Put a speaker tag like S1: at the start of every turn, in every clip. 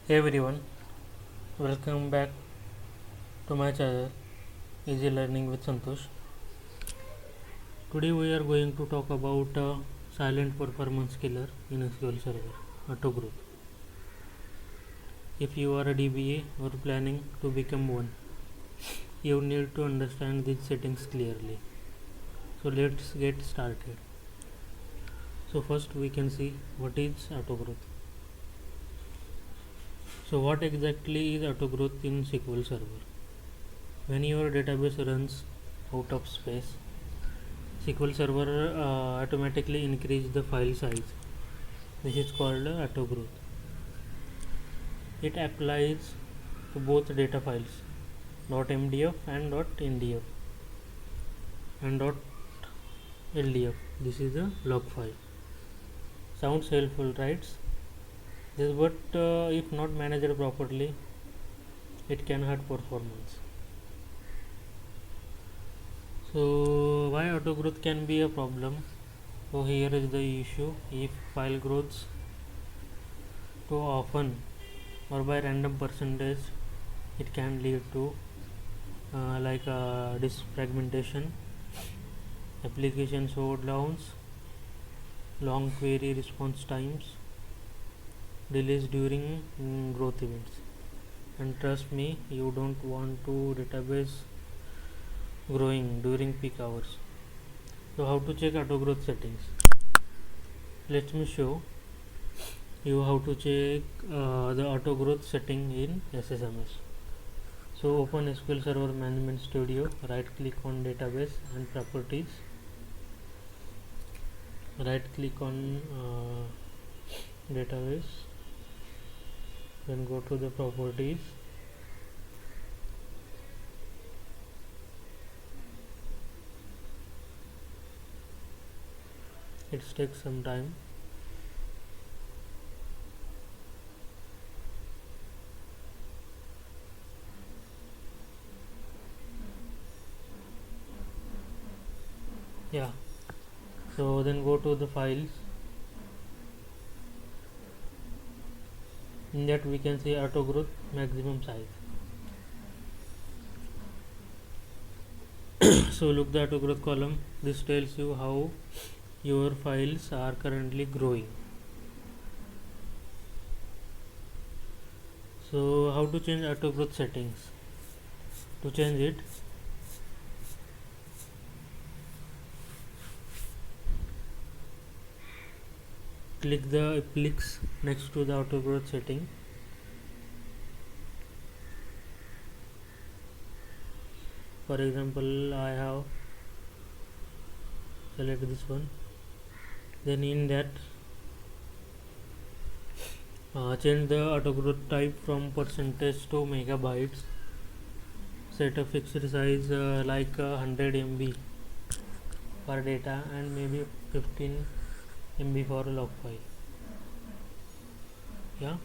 S1: Hey everyone, welcome back to my channel Easy Learning with Santosh. Today we are going to talk about a silent performance killer in SQL Server, auto growth. If you are a DBA or planning to become one, you need to understand these settings clearly. So let's get started. So first we can see what is auto growth. So what exactly is auto growth in SQL Server? When your database runs out of space, SQL Server automatically increase the file size. This is called auto growth. It applies to both data files .mdf and .ndf and .ldf. This is a log file. Sounds helpful, right? This, but if not managed properly, it can hurt performance. So why auto growth can be a problem? So here is the issue. If file grows too often or by random percentage, it can lead to disk fragmentation, application slowdowns, long query response times, delays during growth events. And trust me, you don't want to database growing during peak hours. So how to check auto growth settings? Let me show you how to check the auto growth setting in SSMS. So open SQL Server Management Studio, right click on database and properties, right click on database, then go to the properties, it takes some time. Yeah, so then go to the files. In that we can see auto growth maximum size. So look the auto growth column. This tells you how your files are currently growing. So how to change auto growth settings? To change it, click the clicks next to the auto growth setting. For example, I have select this one. Then in that change the auto growth type from percentage to megabytes. Set a fixed size like 100 MB for data and maybe 15 MB for a log file. Yeah.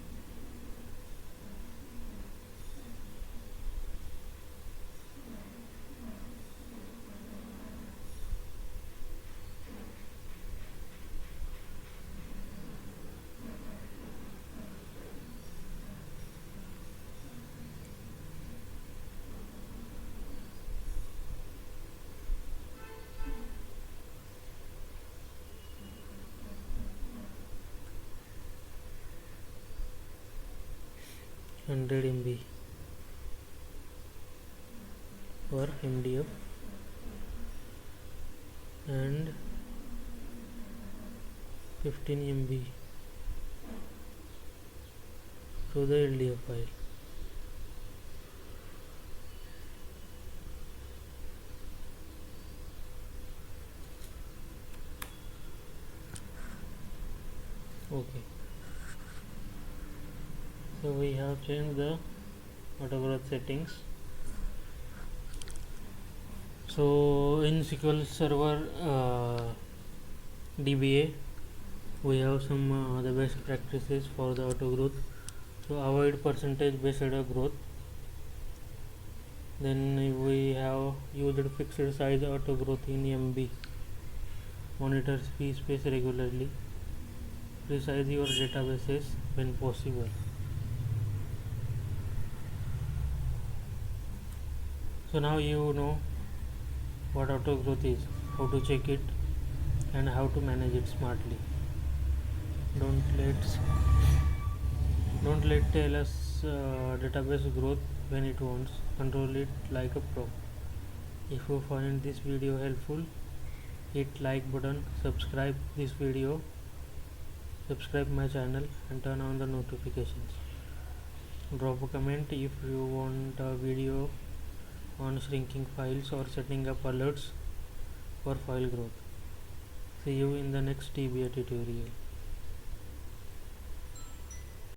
S1: 100 MB for MDF and 15 MB to the LDF file. Okay, so we have changed the auto growth settings. So in SQL Server DBA, we have some the best practices for the auto growth. So avoid percentage based growth. Then we have used fixed size auto growth in MB. Monitor space regularly. Resize your databases when possible. So now you know what auto growth is, how to check it, and how to manage it smartly. Don't let don't let tell us database growth when it wants. Control it like a pro. If you find this video helpful, hit like button, subscribe my channel, and turn on the notifications. Drop a comment if you want a video on shrinking files or setting up alerts for file growth. See you in the next TBA tutorial.